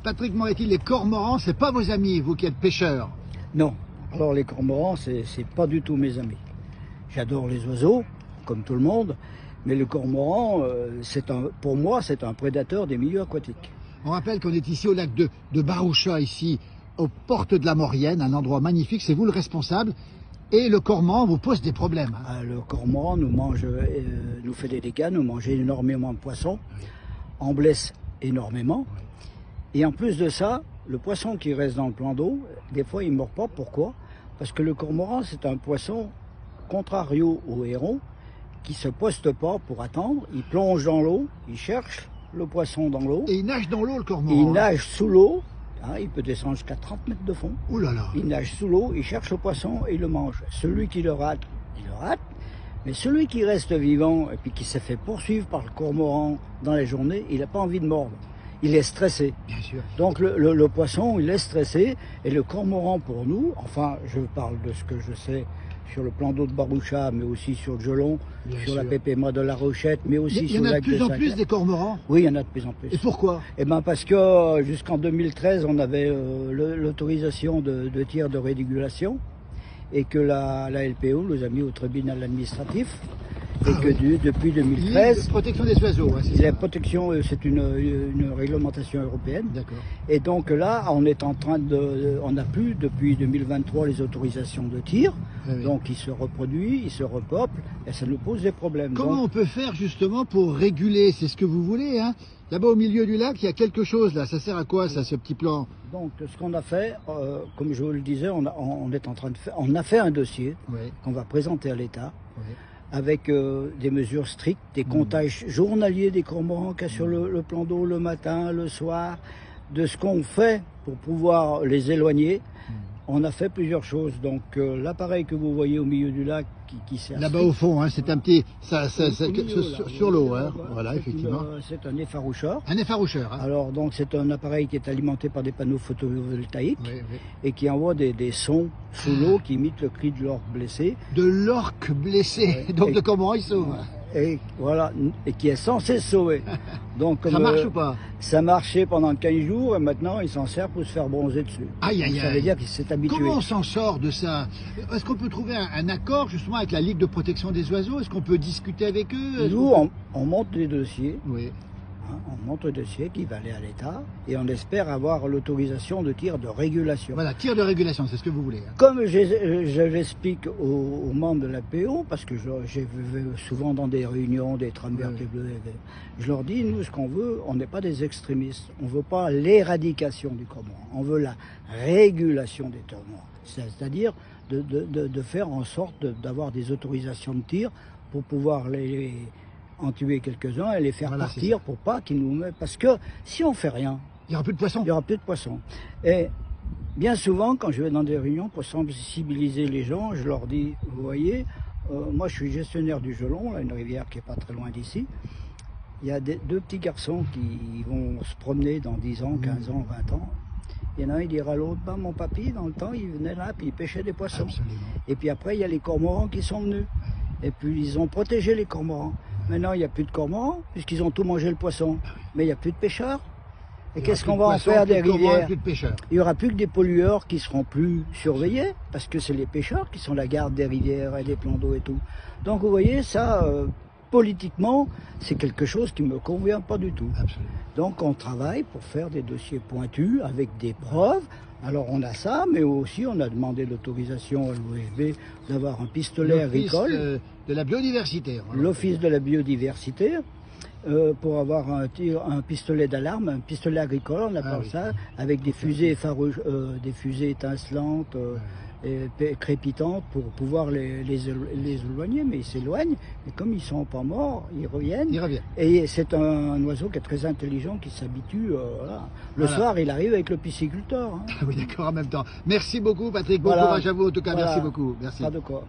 Patrick Moretti, les cormorans, c'est pas vos amis, vous qui êtes pêcheurs? Non. Alors les cormorans, c'est pas du tout mes amis. J'adore les oiseaux, comme tout le monde, mais le cormoran, pour moi, c'est un prédateur des milieux aquatiques. On rappelle qu'on est ici au lac de Baroucha, ici, aux portes de la Maurienne, un endroit magnifique, c'est vous le responsable. Et le cormoran vous pose des problèmes. Le cormoran nous fait des dégâts, nous mange énormément de poissons, en blesse énormément. Et en plus de ça, le poisson qui reste dans le plan d'eau, des fois il ne mord pas. Pourquoi? Parce que le cormoran, c'est un poisson contrario au héron, qui ne se poste pas pour attendre. Il plonge dans l'eau, il cherche le poisson dans l'eau. Et il nage dans l'eau, le cormoran? Il nage sous l'eau. Il peut descendre jusqu'à 30 mètres de fond. Ouh là là. Il nage sous l'eau, il cherche le poisson et il le mange. Celui qui le rate, il le rate. Mais celui qui reste vivant et puis qui s'est fait poursuivre par le cormoran dans la journée, il n'a pas envie de mordre. Il est stressé. Bien sûr. Donc le poisson, il est stressé. Et le cormoran pour nous, enfin je parle de ce que je sais sur le plan d'eau de Baroucha, mais aussi sur le Gelon, sur la PPMA de la Rochette, mais aussi sur le lac de Saint-Clair. Il y en a de plus en plus des cormorans? Oui, il y en a de plus en plus. Et pourquoi? Eh bien parce que jusqu'en 2013, on avait l'autorisation de tir de régulation et que la LPO nous a mis au tribunal administratif. Et que depuis 2013... La protection des oiseaux, hein, c'est la ça. protection, c'est une réglementation européenne. D'accord. Et donc là, on est en train on n'a plus depuis 2023 les autorisations de tir. Oui. Donc il se reproduit, il se repeuple, et ça nous pose des problèmes. Comment on peut faire justement pour réguler? C'est ce que vous voulez, hein? Là-bas au milieu du lac, il y a quelque chose là. Ça sert à quoi ça, ce petit plan? Donc ce qu'on a fait, comme je vous le disais, on a fait un dossier qu'on va présenter à l'État. Avec des mesures strictes, des comptages journaliers des cormorans qu'il y a sur le plan d'eau le matin, le soir, de ce qu'on fait pour pouvoir les éloigner. On a fait plusieurs choses. Donc l'appareil que vous voyez au milieu du lac qui sert... Là-bas au fond, hein, c'est un petit... sur l'eau, hein, voilà, effectivement. C'est un effaroucheur. Un effaroucheur. Hein. Alors donc c'est un appareil qui est alimenté par des panneaux photovoltaïques et qui envoie des sons sous l'eau qui imitent le cri de l'orque blessé. De l'orque blessé, donc le cormoran il sauve. Et voilà, et qui est censé sauver. Donc, ça marche ou pas? Ça marchait pendant 15 jours et maintenant il s'en sert pour se faire bronzer dessus. Aïe, aïe, aïe. Ça veut dire qu'il s'est habitué. Comment on s'en sort de ça? Est-ce qu'on peut trouver un accord justement avec la Ligue de protection des oiseaux? Est-ce qu'on peut discuter avec eux? Nous, on monte des dossiers. Oui. On monte un dossier qui va aller à l'État et on espère avoir l'autorisation de tir de régulation. Voilà, tir de régulation, c'est ce que vous voulez. Hein. Comme je l'explique aux membres de la PO, parce que j'ai vu souvent dans des réunions, des trames vertes et bleues, je leur dis, nous, ce qu'on veut, on n'est pas des extrémistes. On ne veut pas l'éradication du cormoran, on veut la régulation des cormorans. C'est-à-dire de faire en sorte d'avoir des autorisations de tir pour pouvoir en tuer quelques-uns et les faire partir pour pas qu'ils nous mettent... Parce que si on fait rien... Il n'y aura plus de poissons. Il n'y aura plus de poissons. Et bien souvent, quand je vais dans des réunions pour sensibiliser les gens, je leur dis, vous voyez, moi je suis gestionnaire du Gelon, là, une rivière qui n'est pas très loin d'ici. Il y a deux petits garçons qui vont se promener dans 10 ans, 15 ans, 20 ans. Il y en a un, il dira à l'autre, bah, mon papy, dans le temps, il venait là, puis il pêchait des poissons. Absolument. Et puis après, il y a les cormorans qui sont venus. Et puis ils ont protégé les cormorans. Maintenant, il n'y a plus de cormorans, puisqu'ils ont tout mangé le poisson. Mais il n'y a plus de pêcheurs. Et qu'est-ce qu'on va en faire des rivières? Il n'y aura plus que des pollueurs qui seront plus surveillés, parce que c'est les pêcheurs qui sont la garde des rivières et des plans d'eau et tout. Donc vous voyez, ça, politiquement, c'est quelque chose qui ne me convient pas du tout. Absolument. Donc on travaille pour faire des dossiers pointus, avec des preuves. Alors on a ça, mais aussi on a demandé l'autorisation à l'OFB d'avoir un pistolet agricole. De la biodiversité. L'Office de la biodiversité, pour avoir un pistolet d'alarme, un pistolet agricole, on appelle ça, avec des fusées des fusées étincelantes et crépitantes pour pouvoir les éloigner, mais ils s'éloignent, et comme ils ne sont pas morts, ils reviennent. Et c'est un oiseau qui est très intelligent, qui s'habitue. Le soir, il arrive avec le pisciculteur. Hein. Oui, d'accord, en même temps. Merci beaucoup, Patrick. Bon courage à vous, en tout cas. Merci beaucoup. Merci. Pas de quoi.